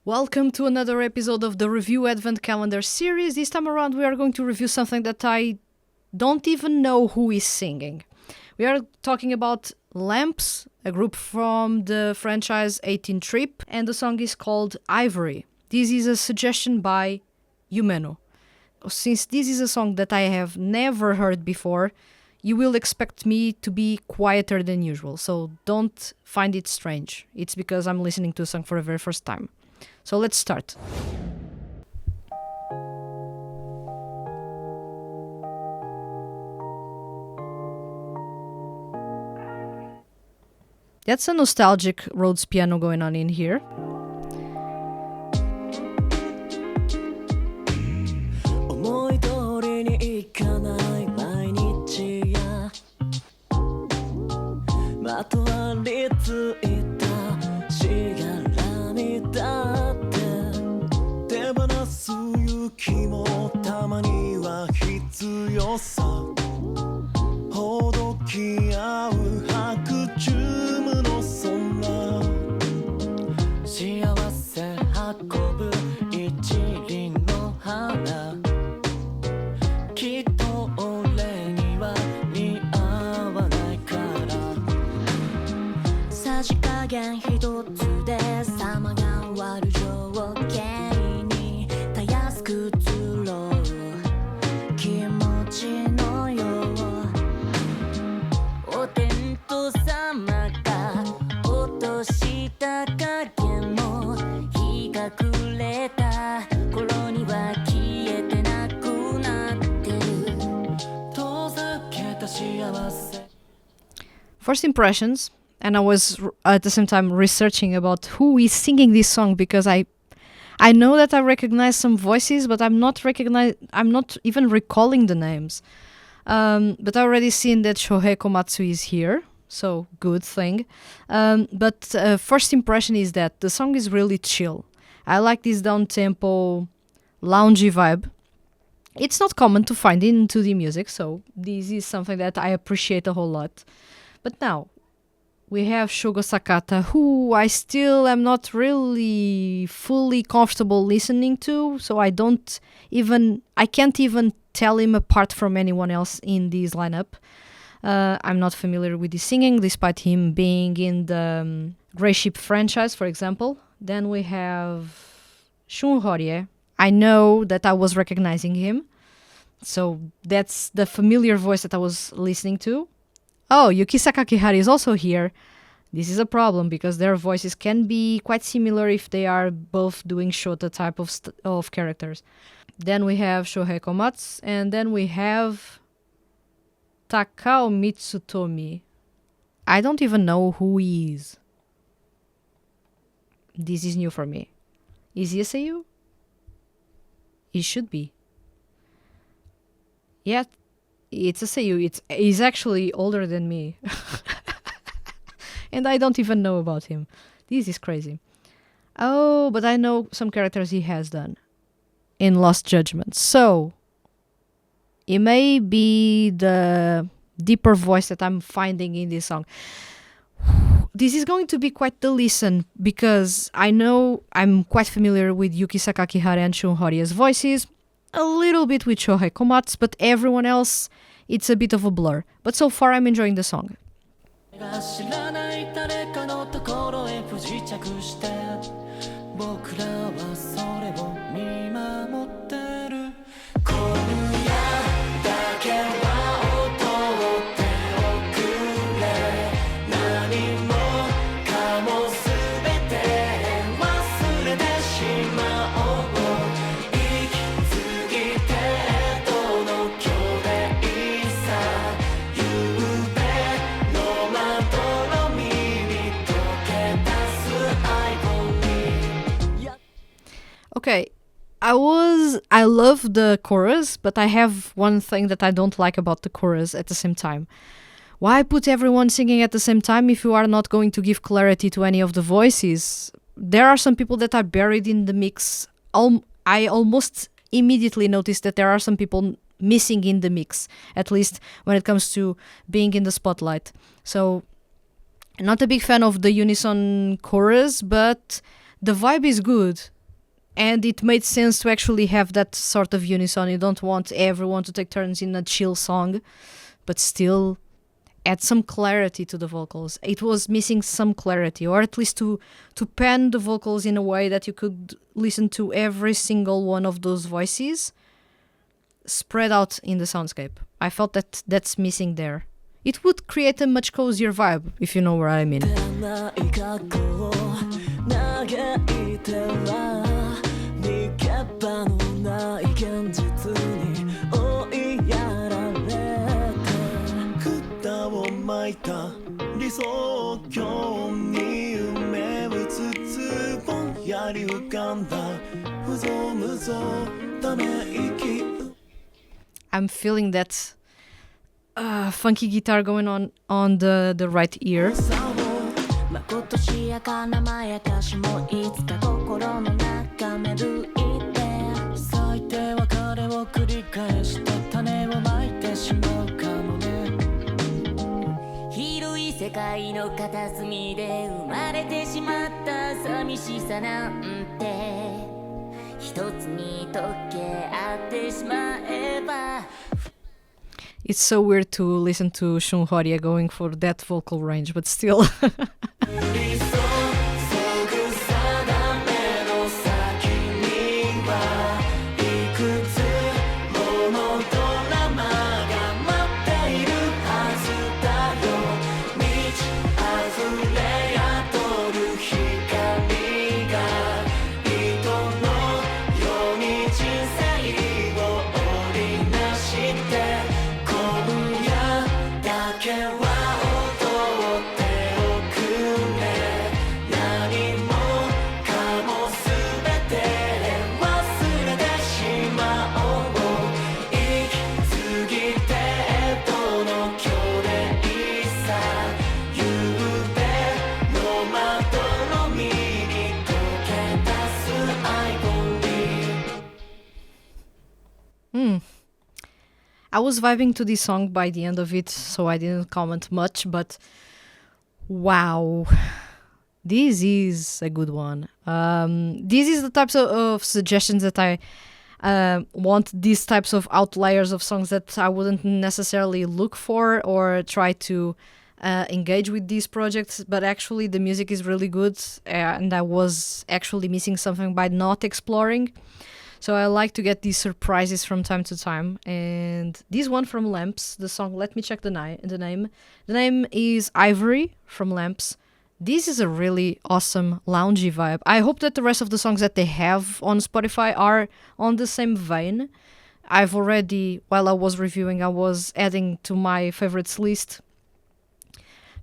Welcome to another episode of the Review Advent Calendar series. This time around we are going to review something that I don't even know who is singing. We are talking about L4mps, a group from the franchise 18 Trip, and the song is called Ivory. This is a suggestion by Yumeno. Since this is a song that I have never heard before, you will expect me to be quieter than usual, so don't find it strange. It's because I'm listening to a song for the very first time. So let's start. That's a nostalgic Rhodes piano going on in here. First impressions, and I was at the same time researching about who is singing this song because I know that I recognize some voices, but I'm not even recalling the names. But I already seen that Shohei Komatsu is here, so good thing. But first impression is that the song is really chill. I like this down-tempo, loungy vibe. It's not common to find in 2D music, so this is something that I appreciate a whole lot. But now, we have Shogo Sakata, who I still am not really fully comfortable listening to, so I can't even tell him apart from anyone else in this lineup. I'm not familiar with his singing, despite him being in the Grey Ship franchise, for example. Then we have Shun Horie. I know that I was recognizing him, so that's the familiar voice that I was listening to. Oh, Yuki Sakakihara is also here. This is a problem because their voices can be quite similar if they are both doing Shota type of characters. Then we have Shohei Komatsu, and then we have Takao Mitsutomi. I don't even know who he is. This is new for me. Is he a seiyuu? He should be. Yeah, it's a seiyuu. He's actually older than me. And I don't even know about him. This is crazy. Oh, but I know some characters he has done in Lost Judgment. So, it may be the deeper voice that I'm finding in this song. This is going to be quite the listen because I know I'm quite familiar with Yuki Sakakihara and Shun Horie's voices, a little bit with Shohei Komatsu, but everyone else, it's a bit of a blur. But so far I'm enjoying the song. Okay, I love the chorus, but I have one thing that I don't like about the chorus at the same time. Why put everyone singing at the same time if you are not going to give clarity to any of the voices? There are some people that are buried in the mix. I almost immediately noticed that there are some people missing in the mix, at least when it comes to being in the spotlight. So, not a big fan of the unison chorus, but the vibe is good. and it made sense to actually have that sort of unison. You don't want everyone to take turns in a chill song, but still add some clarity to the vocals. It was missing some clarity, or at least to pan the vocals in a way that you could listen to every single one of those voices spread out in the soundscape. I felt that that's missing there. It would create a much cozier vibe, if you know what I mean. I'm feeling that funky guitar going on the right ear. It's so weird to listen to Shun Horia going for that vocal range, but still. I was vibing to this song by the end of it, so I didn't comment much, but wow, this is a good one. This is the types of suggestions that I want, these types of outliers of songs that I wouldn't necessarily look for or try to engage with these projects, but actually the music is really good, and I was actually missing something by not exploring. So I like to get these surprises from time to time. And this one from Lamps, the song, let me check the name. The name is Ivory from Lamps. This is a really awesome loungy vibe. I hope that the rest of the songs that they have on Spotify are on the same vein. I've already, while I was reviewing, I was adding to my favorites list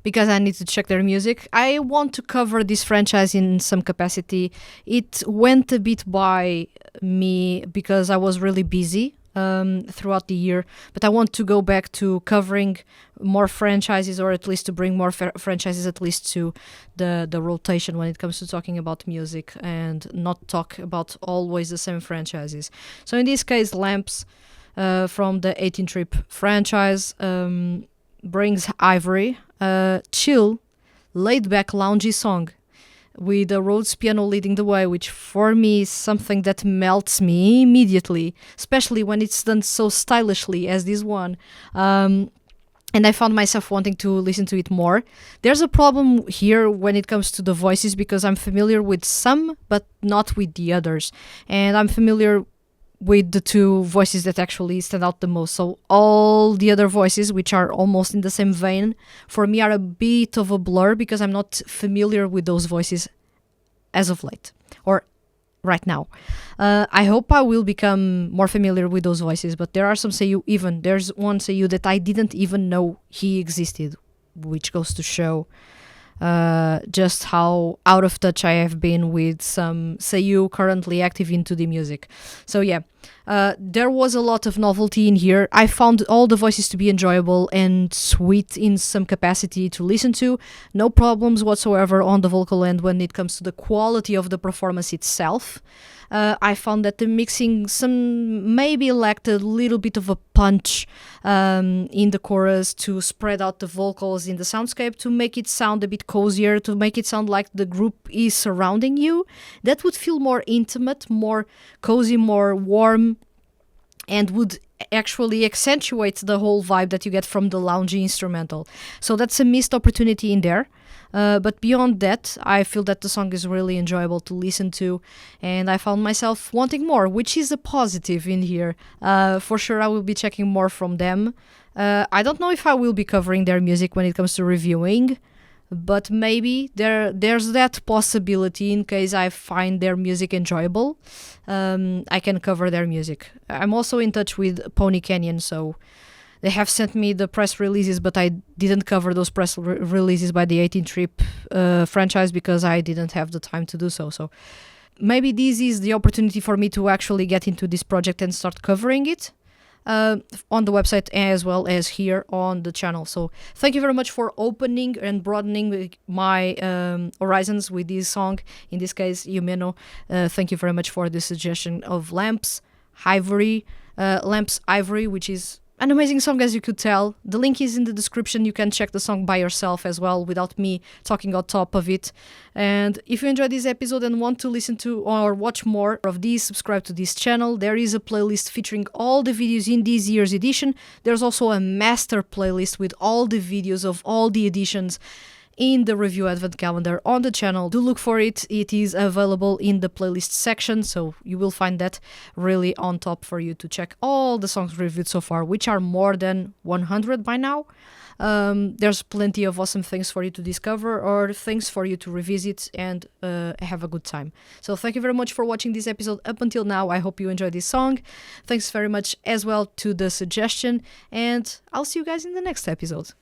because I need to check their music. I want to cover this franchise in some capacity. It went a bit by me because I was really busy throughout the year, but I want to go back to covering more franchises, or at least to bring more franchises at least to the rotation when it comes to talking about music, and not talk about always the same franchises. So in this case, Lamps from the 18 Trip franchise brings Ivory, chill, laid-back, loungy song with a Rhodes piano leading the way, which for me is something that melts me immediately, especially when it's done so stylishly as this one. And I found myself wanting to listen to it more. There's a problem here when it comes to the voices, because I'm familiar with some, but not with the others. And I'm familiar with the two voices that actually stand out the most. So all the other voices, which are almost in the same vein, for me are a bit of a blur because I'm not familiar with those voices as of late, or right now. I hope I will become more familiar with those voices, but there are some seiyuu, even there's one seiyuu that I didn't even know he existed, which goes to show just how out of touch I have been with some seiyuu currently active in 2D music. So yeah, There was a lot of novelty in here. I found all the voices to be enjoyable and sweet in some capacity to listen to. No problems whatsoever on the vocal end when it comes to the quality of the performance itself. I found that the mixing maybe lacked a little bit of a punch in the chorus to spread out the vocals in the soundscape to make it sound a bit cozier, to make it sound like the group is surrounding you. That would feel more intimate, more cozy, more warm, and would actually accentuate the whole vibe that you get from the loungy instrumental. So that's a missed opportunity in there. But beyond that, I feel that the song is really enjoyable to listen to, and I found myself wanting more, which is a positive in here. For sure, I will be checking more from them. I don't know if I will be covering their music when it comes to reviewing, but maybe there's that possibility in case I find their music enjoyable. I can cover their music. I'm also in touch with Pony Canyon, so they have sent me the press releases, but I didn't cover those press releases by the 18 Trip franchise because I didn't have the time to do so. So maybe this is the opportunity for me to actually get into this project and start covering it on the website as well as here on the channel. So thank you very much for opening and broadening my horizons with this song. In this case, Yumeno. Thank you very much for the suggestion of Lamps, Ivory, which is an amazing song, as you could tell. The link is in the description. You can check the song by yourself as well without me talking on top of it. And if you enjoyed this episode and want to listen to or watch more of these, subscribe to this channel. There is a playlist featuring all the videos in this year's edition. There's also a master playlist with all the videos of all the editions in the review advent calendar on the channel. Do look for it. It is available in the playlist section, so you will find that really on top for you to check all the songs reviewed so far, which are more than 100 by now. There's plenty of awesome things for you to discover or things for you to revisit and have a good time. So thank you very much for watching this episode up until now. I hope you enjoyed this song. Thanks very much as well to the suggestion, and I'll see you guys in the next episode.